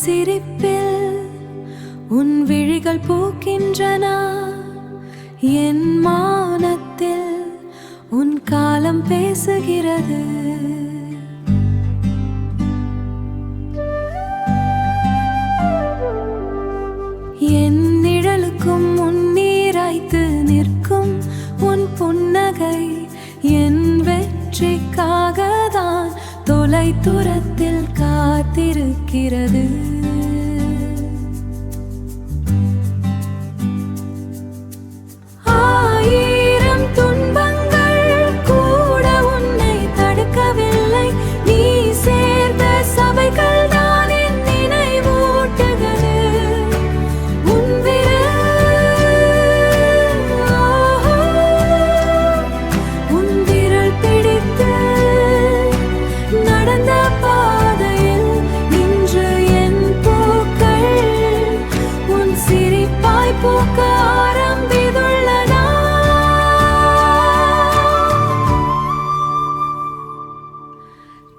சிரிப்பில் உன் விழிகள் பூக்கின்றன, என் மௌனத்தில் உன் காலம் பேசுகிறது. என் நிழலுக்கும் உன்னீராய்த்து நிற்கும் உன் புன்னகை என் வெற்றிக்காகத்தான் தொலை தூரத்தில் காத்திருக்கிறது. ஆயிரம் துன்பங்கள் கூட உன்னை தடுக்கவில்லை, நீ சேர்ந்த சபைகள் தான் என் நினைவூட்டுகிறது. உன் விரல் பிடித்து நடந்த பாதையில் இன்று என் பூக்கள் உன் சிரிப்பாய் பூக்க ஆரம்பித்துள்ளன.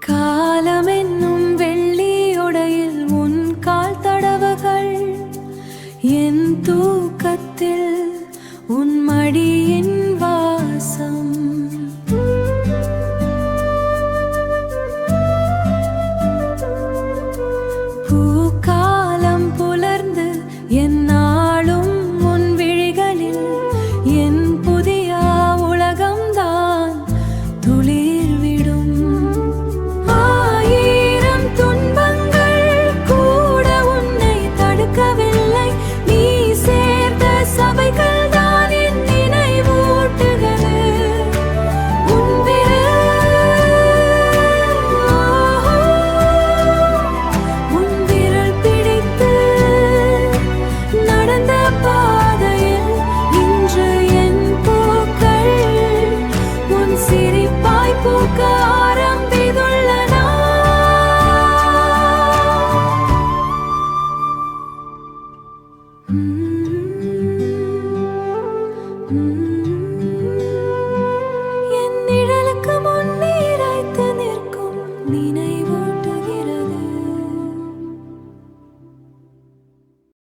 காலமே